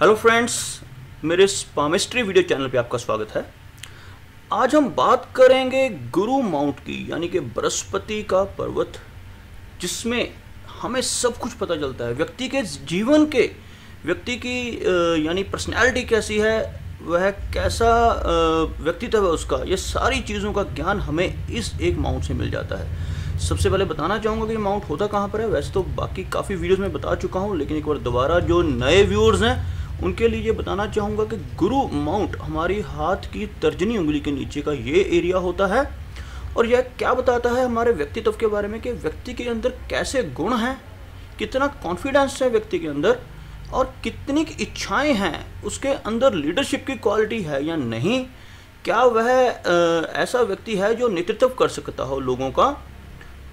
Hello friends, मेरे इस palmistry video channel पे आपका स्वागत है। आज हम बात करेंगे गुरु माउंट की, यानी कि बृहस्पति का पर्वत, जिसमें हमें सब कुछ पता चलता है। व्यक्ति के जीवन के, व्यक्ति की यानी पर्सनैलिटी कैसी है, वह कैसा व्यक्तित्व है उसका, ये सारी चीज़ों का ज्ञान हमें इस एक माउंट से मिल जाता है। सबसे पहले बताना चाहूँगा कि माउंट होता कहाँ पर है। वैसे तो बाकी काफ़ी वीडियोस में बता चुका हूँ, लेकिन एक बार दोबारा जो नए व्यूअर्स हैं उनके लिए ये बताना चाहूँगा कि गुरु माउंट हमारी हाथ की तर्जनी उंगली के नीचे का ये एरिया होता है। और यह क्या बताता है हमारे व्यक्तित्व के बारे में कि व्यक्ति के अंदर कैसे गुण हैं, कितना कॉन्फिडेंस है व्यक्ति के अंदर, और कितनी इच्छाएं हैं, उसके अंदर लीडरशिप की क्वालिटी है या नहीं, क्या वह ऐसा व्यक्ति है जो नेतृत्व कर सकता हो लोगों का,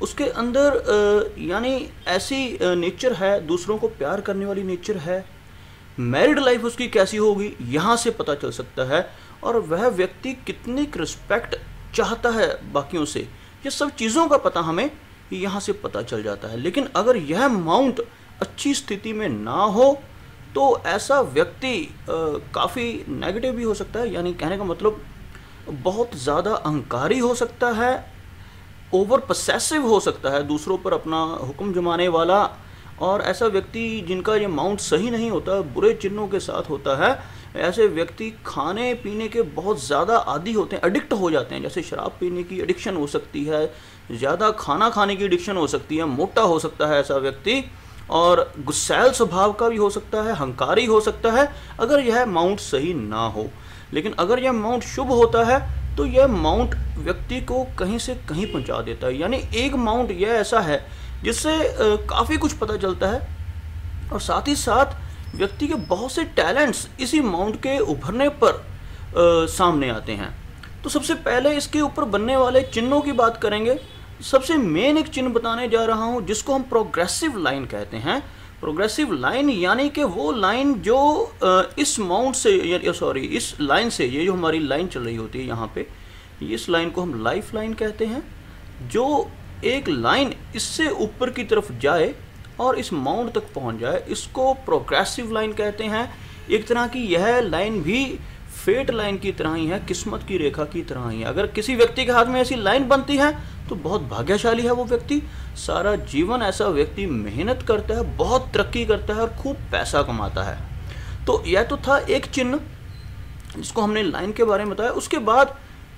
उसके अंदर यानी ऐसी नेचर है, दूसरों को प्यार करने वाली नेचर है, मैरिड लाइफ उसकी कैसी होगी, यहाँ से पता चल सकता है। और वह व्यक्ति कितनी रिस्पेक्ट चाहता है बाकियों से, ये सब चीज़ों का पता हमें यहाँ से पता चल जाता है। लेकिन अगर यह माउंट अच्छी स्थिति में ना हो तो ऐसा व्यक्ति काफ़ी नेगेटिव भी हो सकता है, यानी कहने का मतलब बहुत ज़्यादा अहंकारी हो सकता है, ओवर पसेसिव हो सकता है, दूसरों पर अपना हुक्म जमाने वाला। और ऐसा व्यक्ति जिनका ये माउंट सही नहीं होता, बुरे चिन्हों के साथ होता है, ऐसे व्यक्ति खाने पीने के बहुत ज़्यादा आदी होते हैं, एडिक्ट हो जाते हैं। जैसे शराब पीने की एडिक्शन हो सकती है, ज़्यादा खाना खाने की एडिक्शन हो सकती है, मोटा हो सकता है ऐसा व्यक्ति, और गुस्सैल स्वभाव का भी हो सकता है, हंकारी हो सकता है, अगर यह माउंट सही ना हो। लेकिन अगर यह माउंट शुभ होता है तो यह माउंट व्यक्ति को कहीं से कहीं पहुंचा देता है। यानी एक माउंट यह ऐसा है जिससे काफ़ी कुछ पता चलता है, और साथ ही साथ व्यक्ति के बहुत से टैलेंट्स इसी माउंट के उभरने पर सामने आते हैं। तो सबसे पहले इसके ऊपर बनने वाले चिन्हों की बात करेंगे। सबसे मेन एक चिन्ह बताने जा रहा हूं जिसको हम प्रोग्रेसिव लाइन कहते हैं। प्रोग्रेसिव लाइन यानी कि वो लाइन जो इस माउंट से, इस लाइन से, ये जो हमारी लाइन चल रही होती है यहाँ पे, इस लाइन को हम लाइफ लाइन कहते हैं। जो एक लाइन इससे ऊपर की तरफ जाए और इस माउंट तक पहुँच जाए, इसको प्रोग्रेसिव लाइन कहते हैं। एक तरह की यह लाइन भी फेट लाइन की तरह ही है, किस्मत की रेखा की तरह ही है। अगर किसी व्यक्ति के हाथ में ऐसी लाइन बनती है तो बहुत भाग्यशाली है वो व्यक्ति। सारा जीवन ऐसा व्यक्ति मेहनत करता है, बहुत तरक्की करता है और खूब पैसा कमाता है। तो यह तो था एक चिन्ह जिसको हमने लाइन के बारे में बताया। उसके बाद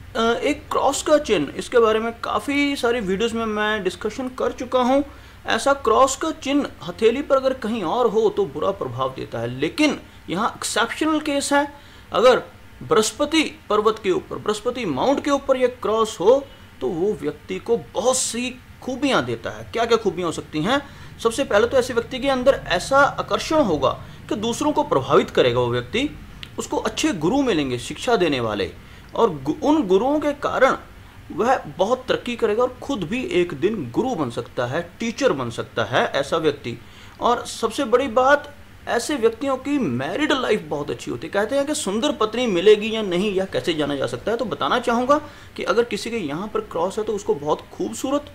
एक क्रॉस का चिन्ह, इसके बारे में काफ़ी सारी वीडियोस में मैं डिस्कशन कर चुका हूँ। ऐसा क्रॉस का चिन्ह हथेली पर अगर कहीं और हो तो बुरा प्रभाव देता है, लेकिन यहाँ एक्सेप्शनल केस है। अगर बृहस्पति पर्वत के ऊपर, बृहस्पति माउंट के ऊपर यह क्रॉस हो तो वो व्यक्ति को बहुत सी खूबियाँ देता है। क्या क्या खूबियाँ हो सकती हैं? सबसे पहले तो ऐसे व्यक्ति के अंदर ऐसा आकर्षण होगा कि दूसरों को प्रभावित करेगा वो व्यक्ति। उसको अच्छे गुरु मिलेंगे, शिक्षा देने वाले, और उन गुरुओं के कारण वह बहुत तरक्की करेगा और खुद भी एक दिन गुरु बन सकता है, टीचर बन सकता है ऐसा व्यक्ति। और सबसे बड़ी बात, ऐसे व्यक्तियों की मैरिड लाइफ बहुत अच्छी होती है। कहते हैं कि सुंदर पत्नी मिलेगी या नहीं, यह कैसे जाना जा सकता है? तो बताना चाहूँगा कि अगर किसी के यहाँ पर क्रॉस है तो उसको बहुत खूबसूरत,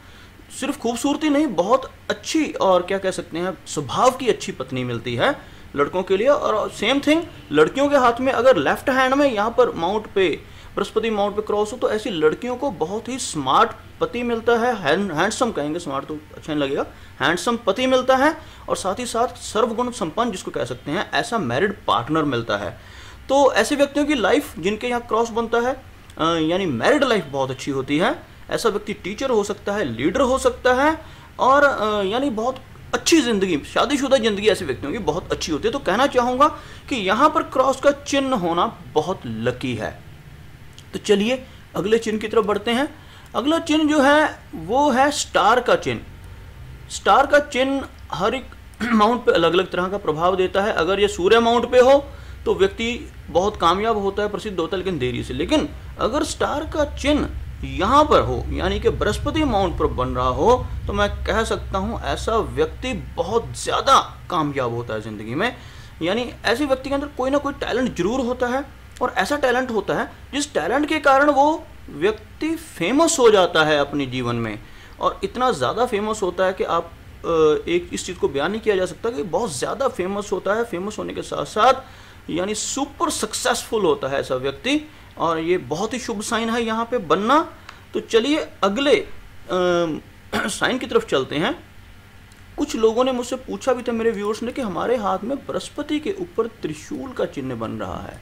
सिर्फ खूबसूरती नहीं, बहुत अच्छी, और क्या कह सकते हैं, स्वभाव की अच्छी पत्नी मिलती है लड़कों के लिए। और सेम थिंग लड़कियों के हाथ में अगर लेफ्ट हैंड में यहाँ पर माउंट पे, बृहस्पति माउंट पे क्रॉस हो तो ऐसी लड़कियों को बहुत ही स्मार्ट पति मिलता है। हैंडसम कहेंगे, स्मार्ट तो अच्छा नहीं लगेगा, हैंडसम पति मिलता है, और साथ ही साथ सर्वगुण संपन्न जिसको कह सकते हैं, ऐसा मैरिड पार्टनर मिलता है। तो ऐसे व्यक्तियों की लाइफ जिनके यहाँ क्रॉस बनता है, यानी मैरिड लाइफ बहुत अच्छी होती है। ऐसा व्यक्ति टीचर हो सकता है, लीडर हो सकता है, और यानी बहुत अच्छी ज़िंदगी, शादीशुदा ज़िंदगी ऐसे व्यक्तियों की बहुत अच्छी होती है। तो कहना चाहूँगा कि यहाँ पर क्रॉस का चिन्ह होना बहुत लकी है। तो चलिए अगले चिन्ह की तरफ बढ़ते हैं। अगला चिन्ह जो है वो है स्टार का चिन्ह। स्टार का चिन्ह हर एक माउंट पे अलग अलग तरह का प्रभाव देता है। अगर ये सूर्य माउंट पे हो तो व्यक्ति बहुत कामयाब होता है, प्रसिद्ध होता है, लेकिन देरी से। लेकिन अगर स्टार का चिन्ह यहाँ पर हो, यानी कि बृहस्पति माउंट पर बन रहा हो, तो मैं कह सकता हूँ ऐसा व्यक्ति बहुत ज़्यादा कामयाब होता है ज़िंदगी में। यानी ऐसे व्यक्ति के अंदर कोई ना कोई टैलेंट जरूर होता है, और ऐसा टैलेंट होता है जिस टैलेंट के कारण वो व्यक्ति फेमस हो जाता है अपने जीवन में, और इतना ज़्यादा फेमस होता है कि आप एक इस चीज़ को बयान नहीं किया जा सकता कि बहुत ज़्यादा फेमस होता है। फेमस होने के साथ साथ यानी सुपर सक्सेसफुल होता है ऐसा व्यक्ति, और ये बहुत ही शुभ साइन है यहाँ पे बनना। तो चलिए अगले साइन की तरफ चलते हैं। कुछ लोगों ने मुझसे पूछा भी था, मेरे व्यूअर्स ने, कि हमारे हाथ में बृहस्पति के ऊपर त्रिशूल का चिन्ह बन रहा है।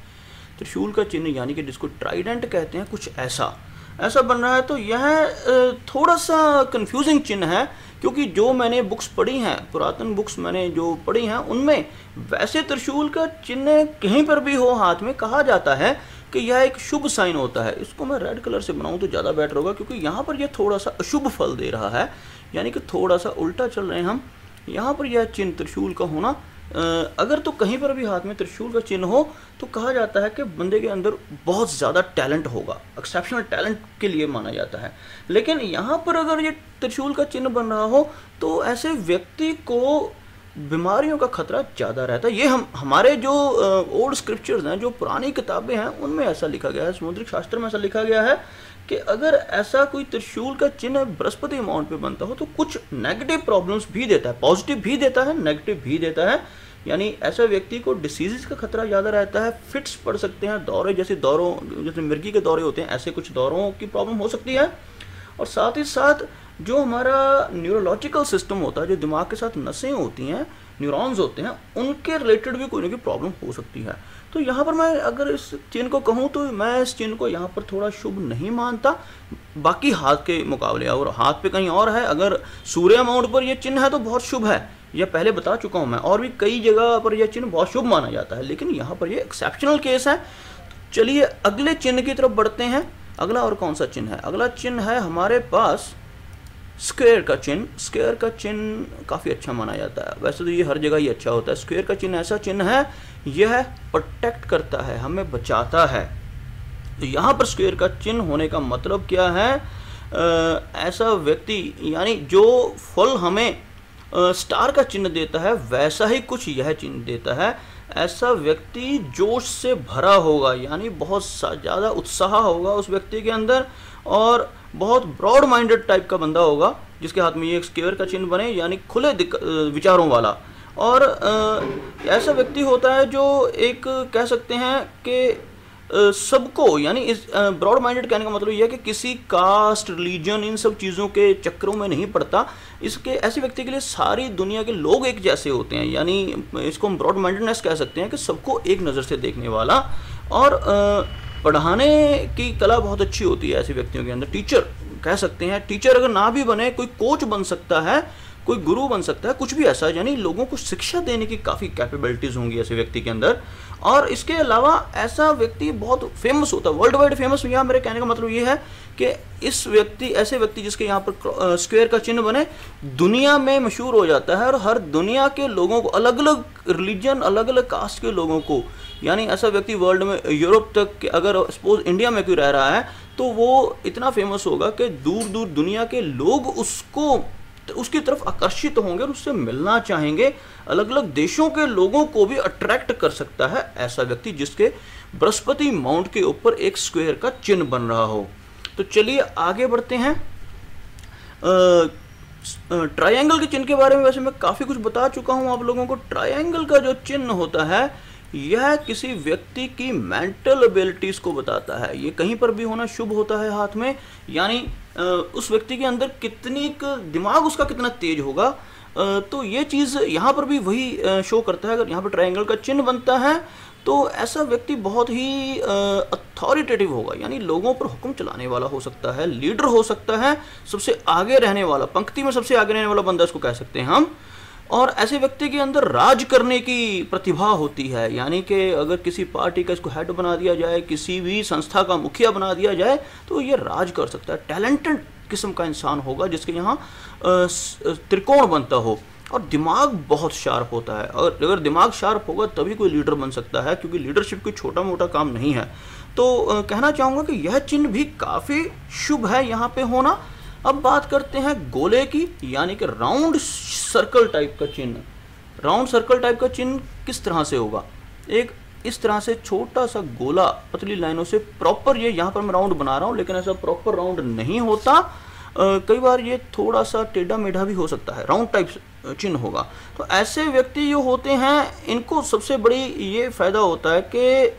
त्रिशूल का चिन्ह यानी कि जिसको ट्राइडेंट कहते हैं, कुछ ऐसा बन रहा है। तो यह थोड़ा सा कंफ्यूजिंग चिन्ह है, क्योंकि जो मैंने बुक्स पढ़ी हैं, पुरातन बुक्स मैंने जो पढ़ी हैं, उनमें वैसे त्रिशूल का चिन्ह कहीं पर भी हो हाथ में, कहा जाता है कि यह एक शुभ साइन होता है। इसको मैं रेड कलर से बनाऊं तो ज़्यादा बेटर होगा, क्योंकि यहाँ पर यह थोड़ा सा अशुभ फल दे रहा है, यानी कि थोड़ा सा उल्टा चल रहे हैं हम। यहाँ पर यह चिन्ह त्रिशूल का होना, अगर तो कहीं पर भी हाथ में त्रिशूल का चिन्ह हो तो कहा जाता है कि बंदे के अंदर बहुत ज़्यादा टैलेंट होगा, एक्सेप्शनल टैलेंट के लिए माना जाता है। लेकिन यहाँ पर अगर ये त्रिशूल का चिन्ह बन रहा हो तो ऐसे व्यक्ति को बीमारियों का खतरा ज़्यादा रहता है। ये हमारे जो ओल्ड स्क्रिप्चर्स हैं, जो पुरानी किताबें हैं, उनमें ऐसा लिखा गया है, समुद्रिक शास्त्र में ऐसा लिखा गया है कि अगर ऐसा कोई त्रिशूल का चिन्ह बृहस्पति अमाउंट पे बनता हो तो कुछ नेगेटिव प्रॉब्लम्स भी देता है, पॉजिटिव भी देता है, नेगेटिव भी देता है। यानी ऐसा व्यक्ति को डिसीज़ का खतरा ज़्यादा रहता है, फिट्स पड़ सकते हैं, दौरे जैसे मिर्गी के दौरे होते हैं, ऐसे कुछ दौरों की प्रॉब्लम हो सकती है। और साथ ही साथ जो हमारा न्यूरोलॉजिकल सिस्टम होता है, जो दिमाग के साथ नसें होती हैं, न्यूरॉन्स होते हैं, उनके रिलेटेड भी कोई ना कोई प्रॉब्लम हो सकती है। तो यहाँ पर मैं अगर इस चिन्ह को कहूँ तो मैं इस चिन्ह को यहाँ पर थोड़ा शुभ नहीं मानता बाकी हाथ के मुकाबले। और हाथ पे कहीं और है, अगर सूर्य अमाउंट पर यह चिन्ह है तो बहुत शुभ है, यह पहले बता चुका हूँ मैं, और भी कई जगह पर यह चिन्ह बहुत शुभ माना जाता है, लेकिन यहाँ पर यह एक्सेप्शनल केस है। चलिए अगले चिन्ह की तरफ बढ़ते हैं। अगला और कौन सा चिन्ह है? अगला चिन्ह है हमारे पास स्क्वायर का चिन्ह। स्क्वायर का चिन्ह काफ़ी अच्छा माना जाता है, वैसे तो ये हर जगह ही अच्छा होता है। स्क्वायर का चिन्ह ऐसा चिन्ह है, यह प्रोटेक्ट करता है, हमें बचाता है। तो यहाँ पर स्क्वायर का चिन्ह होने का मतलब क्या है? ऐसा व्यक्ति, यानी जो फल हमें स्टार का चिन्ह देता है वैसा ही कुछ यह चिन्ह देता है। ऐसा व्यक्ति जोश से भरा होगा, यानी बहुत ज़्यादा उत्साह होगा उस व्यक्ति के अंदर, और बहुत ब्रॉड माइंडेड टाइप का बंदा होगा जिसके हाथ में ये एक स्क्वायर का चिन्ह बने, यानी खुले विचारों वाला। और ऐसा व्यक्ति होता है जो एक कह सकते हैं कि सबको, यानी इस ब्रॉड माइंडेड कहने का मतलब यह है कि किसी कास्ट, रिलीजन, इन सब चीज़ों के चक्करों में नहीं पड़ता। इसके ऐसे व्यक्ति के लिए सारी दुनिया के लोग एक जैसे होते हैं, यानी इसको हम ब्रॉड माइंडेडनेस कह सकते हैं कि सबको एक नज़र से देखने वाला। और पढ़ाने की कला बहुत अच्छी होती है ऐसे व्यक्तियों के अंदर। टीचर कह सकते हैं, टीचर अगर ना भी बने, कोई कोच बन सकता है, कोई गुरु बन सकता है, कुछ भी ऐसा, यानी लोगों को शिक्षा देने की काफ़ी कैपेबिलिटीज़ होंगी ऐसे व्यक्ति के अंदर। और इसके अलावा ऐसा व्यक्ति बहुत फेमस होता है, वर्ल्ड वाइड फेमस। यहाँ मेरे कहने का मतलब ये है कि ऐसे व्यक्ति जिसके यहाँ पर स्क्वायर का चिन्ह बने, दुनिया में मशहूर हो जाता है, और हर दुनिया के लोगों को, अलग अलग रिलीजन, अलग अलग कास्ट के लोगों को, यानी ऐसा व्यक्ति वर्ल्ड में, यूरोप तक, अगर सपोज इंडिया में कोई रह रहा है तो वो इतना फेमस होगा कि दूर दूर दुनिया के लोग उसकी तरफ आकर्षित होंगे और उससे मिलना चाहेंगे। अलग अलग देशों के लोगों को भी अट्रैक्ट कर सकता है ऐसा व्यक्ति जिसके बृहस्पति माउंट के ऊपर एक स्क्वायर का चिन्ह बन रहा हो। तो चलिए आगे बढ़ते हैं। ट्रायंगल के चिन्ह के बारे में वैसे मैं काफ़ी कुछ बता चुका हूं आप लोगों को। ट्रायंगल का जो चिन्ह होता है यह किसी व्यक्ति की मेंटल एबिलिटीज़ को बताता है। ये कहीं पर भी होना शुभ होता है हाथ में, यानी उस व्यक्ति के अंदर दिमाग उसका कितना तेज होगा। तो ये चीज़ यहाँ पर भी वही शो करता है। अगर यहाँ पर ट्रायंगल का चिन्ह बनता है तो ऐसा व्यक्ति बहुत ही अथॉरिटेटिव होगा, यानी लोगों पर हुक्म चलाने वाला हो सकता है, लीडर हो सकता है, सबसे आगे रहने वाला, पंक्ति में सबसे आगे रहने वाला बंदा इसको कह सकते हैं हम। और ऐसे व्यक्ति के अंदर राज करने की प्रतिभा होती है, यानी कि अगर किसी पार्टी का इसको हेड बना दिया जाए, किसी भी संस्था का मुखिया बना दिया जाए तो ये राज कर सकता है। टैलेंटेड किस्म का इंसान होगा जिसके यहाँ त्रिकोण बनता हो, और दिमाग बहुत शार्प होता है। और अगर दिमाग शार्प होगा तभी कोई लीडर बन सकता है, क्योंकि लीडरशिप कोई छोटा मोटा काम नहीं है। तो कहना चाहूँगा कि यह चिन्ह भी काफ़ी शुभ है यहाँ पे होना। अब बात करते हैं गोले की, यानी कि राउंड सर्कल टाइप का चिन्ह। राउंड सर्कल टाइप का चिन्ह किस तरह से होगा? एक इस तरह से छोटा सा गोला पतली लाइनों से, प्रॉपर, ये यहाँ पर मैं राउंड बना रहा हूँ लेकिन ऐसा प्रॉपर राउंड नहीं होता। कई बार ये थोड़ा सा टेढ़ा मेढ़ा भी हो सकता है, राउंड टाइप चिन्ह होगा। तो ऐसे व्यक्ति जो होते हैं इनको सबसे बड़ी ये फ़ायदा होता है कि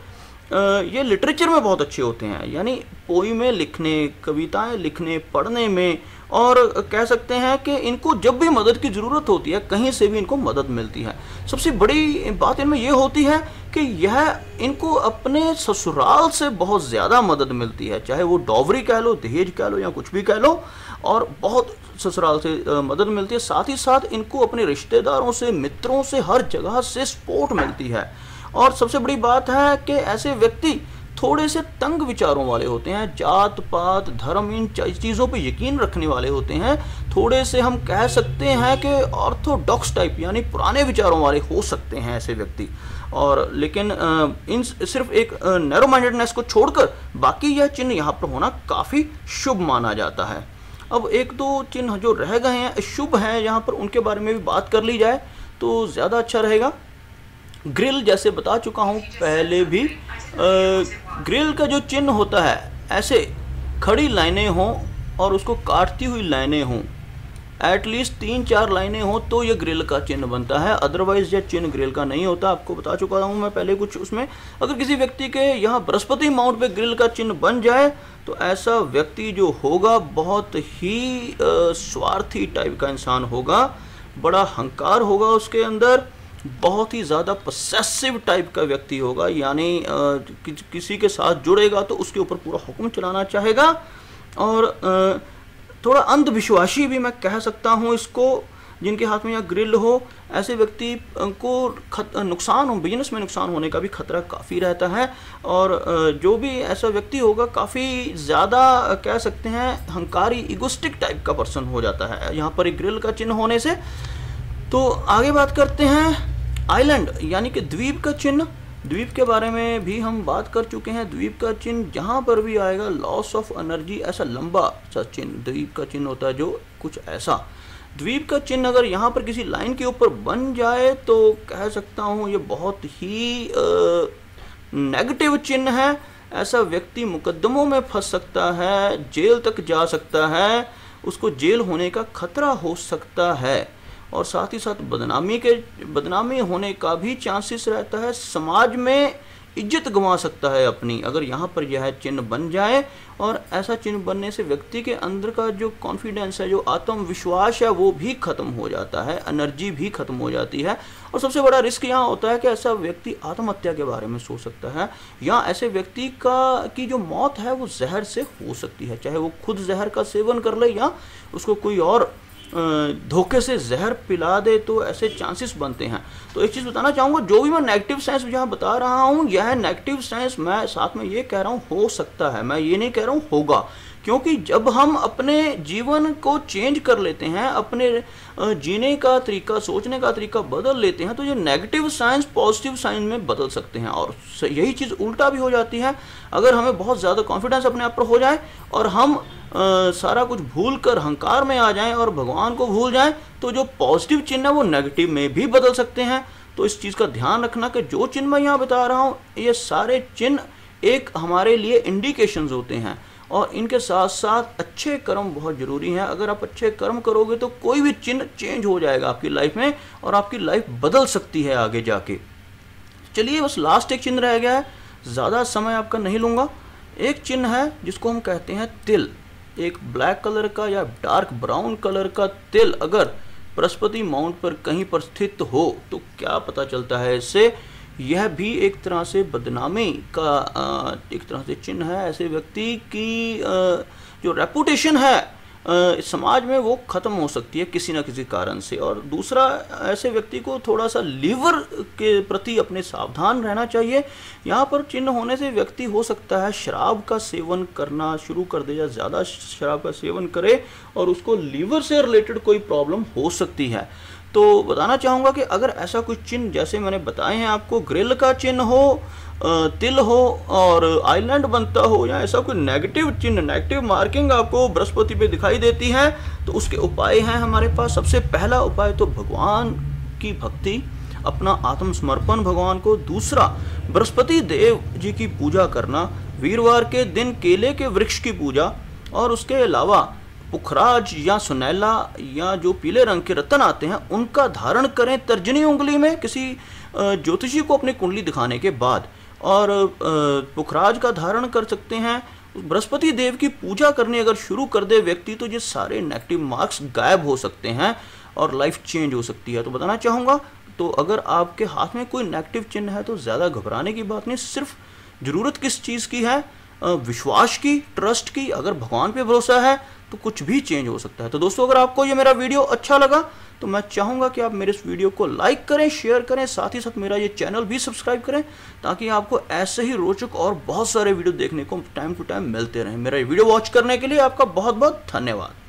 ये लिटरेचर में बहुत अच्छे होते हैं, यानी पोइमें लिखने, कविताएं लिखने, पढ़ने में, और कह सकते हैं कि इनको जब भी मदद की ज़रूरत होती है कहीं से भी इनको मदद मिलती है। सबसे बड़ी बात इनमें ये होती है कि यह इनको अपने ससुराल से बहुत ज़्यादा मदद मिलती है, चाहे वो डॉवरी कह लो, दहेज कह लो या कुछ भी कह लो, और बहुत ससुराल से मदद मिलती है। साथ ही साथ इनको अपने रिश्तेदारों से, मित्रों से, हर जगह से सपोर्ट मिलती है। और सबसे बड़ी बात है कि ऐसे व्यक्ति थोड़े से तंग विचारों वाले होते हैं, जात पात धर्म इन चीज़ों पे यकीन रखने वाले होते हैं, थोड़े से हम कह सकते हैं कि ऑर्थोडॉक्स टाइप यानी पुराने विचारों वाले हो सकते हैं ऐसे व्यक्ति। और लेकिन इन सिर्फ एक नैरो माइंडेडनेस को छोड़कर बाकी यह चिन्ह यहाँ पर होना काफ़ी शुभ माना जाता है। अब एक दो चिन्ह जो रह गए हैं शुभ हैं यहाँ पर, उनके बारे में भी बात कर ली जाए तो ज़्यादा अच्छा रहेगा। ग्रिल, जैसे बता चुका हूँ पहले भी, ग्रिल का जो चिन्ह होता है ऐसे खड़ी लाइनें हों और उसको काटती हुई लाइनें हों, एटलीस्ट 3-4 लाइनें हों तो ये ग्रिल का चिन्ह बनता है, अदरवाइज यह चिन्ह ग्रिल का नहीं होता। आपको बता चुका हूँ मैं पहले कुछ उसमें। अगर किसी व्यक्ति के यहाँ बृहस्पति माउंट पे ग्रिल का चिन्ह बन जाए तो ऐसा व्यक्ति जो होगा बहुत ही स्वार्थी टाइप का इंसान होगा, बड़ा अहंकार होगा उसके अंदर, बहुत ही ज़्यादा पसेसिव टाइप का व्यक्ति होगा, यानी किसी के साथ जुड़ेगा तो उसके ऊपर पूरा हुक्म चलाना चाहेगा, और थोड़ा अंधविश्वासी भी मैं कह सकता हूँ इसको। जिनके हाथ में यह ग्रिल हो, ऐसे व्यक्ति को नुकसान हो, बिजनेस में नुकसान होने का भी खतरा काफ़ी रहता है। और जो भी ऐसा व्यक्ति होगा काफ़ी ज़्यादा कह सकते हैं अहंकारी, इगोस्टिक टाइप का पर्सन हो जाता है यहाँ पर एक ग्रिल का चिन्ह होने से। तो आगे बात करते हैं आइलैंड यानी कि द्वीप का चिन्ह। द्वीप के बारे में भी हम बात कर चुके हैं। द्वीप का चिन्ह जहाँ पर भी आएगा लॉस ऑफ एनर्जी, ऐसा लंबा सा चिन्ह द्वीप का चिन्ह होता है, जो कुछ ऐसा। द्वीप का चिन्ह अगर यहाँ पर किसी लाइन के ऊपर बन जाए तो कह सकता हूँ ये बहुत ही नेगेटिव चिन्ह है। ऐसा व्यक्ति मुकदमों में फंस सकता है, जेल तक जा सकता है, उसको जेल होने का खतरा हो सकता है, और साथ ही साथ बदनामी होने का भी चांसेस रहता है। समाज में इज्जत गंवा सकता है अपनी, अगर यहाँ पर यह चिन्ह बन जाए। और ऐसा चिन्ह बनने से व्यक्ति के अंदर का जो कॉन्फिडेंस है, जो आत्मविश्वास है, वो भी खत्म हो जाता है, एनर्जी भी खत्म हो जाती है। और सबसे बड़ा रिस्क यहाँ होता है कि ऐसा व्यक्ति आत्महत्या के बारे में सोच सकता है, या ऐसे व्यक्ति की जो मौत है वो जहर से हो सकती है, चाहे वो खुद जहर का सेवन कर ले या उसको कोई और धोखे से जहर पिला दे, तो ऐसे चांसेस बनते हैं। तो एक चीज़ बताना चाहूँगा, जो भी मैं नेगेटिव साइंस जहाँ बता रहा हूँ, यह नेगेटिव साइंस मैं साथ में ये कह रहा हूँ हो सकता है, मैं ये नहीं कह रहा हूँ होगा। क्योंकि जब हम अपने जीवन को चेंज कर लेते हैं, अपने जीने का तरीका, सोचने का तरीका बदल लेते हैं, तो ये नेगेटिव साइंस पॉजिटिव साइंस में बदल सकते हैं। और यही चीज़ उल्टा भी हो जाती है। अगर हमें बहुत ज़्यादा कॉन्फिडेंस अपने आप पर हो जाए और हम सारा कुछ भूल कर अहंकार में आ जाएं और भगवान को भूल जाएं, तो जो पॉजिटिव चिन्ह है वो नेगेटिव में भी बदल सकते हैं। तो इस चीज़ का ध्यान रखना कि जो चिन्ह मैं यहाँ बता रहा हूँ, ये सारे चिन्ह एक हमारे लिए इंडिकेशंस होते हैं, और इनके साथ साथ अच्छे कर्म बहुत ज़रूरी हैं। अगर आप अच्छे कर्म करोगे तो कोई भी चिन्ह चेंज हो जाएगा आपकी लाइफ में, और आपकी लाइफ बदल सकती है आगे जाके। चलिए, बस लास्ट एक चिन्ह रह गया है, ज़्यादा समय आपका नहीं लूँगा। एक चिन्ह है जिसको हम कहते हैं तिल। एक ब्लैक कलर का या डार्क ब्राउन कलर का तिल अगर बृहस्पति माउंट पर कहीं पर स्थित हो तो क्या पता चलता है इससे? यह भी एक तरह से बदनामी का एक तरह से चिन्ह है। ऐसे व्यक्ति की जो रेपुटेशन है समाज में वो ख़त्म हो सकती है किसी न किसी कारण से। और दूसरा, ऐसे व्यक्ति को थोड़ा सा लीवर के प्रति अपने सावधान रहना चाहिए। यहाँ पर चिन्ह होने से व्यक्ति हो सकता है शराब का सेवन करना शुरू कर दे, या ज़्यादा शराब का सेवन करे और उसको लीवर से रिलेटेड कोई प्रॉब्लम हो सकती है। तो बताना चाहूँगा कि अगर ऐसा कुछ चिन्ह जैसे मैंने बताए हैं आपको, ग्रिल का चिन्ह हो, तिल हो और आइलैंड बनता हो, या ऐसा कोई नेगेटिव चिन्ह, नेगेटिव मार्किंग आपको बृहस्पति पे दिखाई देती है, तो उसके उपाय हैं हमारे पास। सबसे पहला उपाय तो भगवान की भक्ति, अपना आत्मसमर्पण भगवान को। दूसरा, बृहस्पति देव जी की पूजा करना, वीरवार के दिन केले के वृक्ष की पूजा, और उसके अलावा पुखराज या सुनैला या जो पीले रंग के रत्न आते हैं उनका धारण करें तर्जनी उंगली में किसी ज्योतिषी को अपनी कुंडली दिखाने के बाद। और पुखराज का धारण कर सकते हैं। बृहस्पति देव की पूजा करनी अगर शुरू कर दे व्यक्ति तो ये सारे नेगेटिव मार्क्स गायब हो सकते हैं और लाइफ चेंज हो सकती है। तो बताना चाहूँगा, तो अगर आपके हाथ में कोई नेगेटिव चिन्ह है तो ज़्यादा घबराने की बात नहीं। सिर्फ ज़रूरत किस चीज़ की है? विश्वास की, ट्रस्ट की। अगर भगवान पे भरोसा है तो कुछ भी चेंज हो सकता है। तो दोस्तों, अगर आपको ये मेरा वीडियो अच्छा लगा तो मैं चाहूँगा कि आप मेरे इस वीडियो को लाइक करें, शेयर करें, साथ ही साथ मेरा ये चैनल भी सब्सक्राइब करें ताकि आपको ऐसे ही रोचक और बहुत सारे वीडियो देखने को टाइम टू टाइम मिलते रहें। मेरा ये वीडियो वॉच करने के लिए आपका बहुत बहुत धन्यवाद।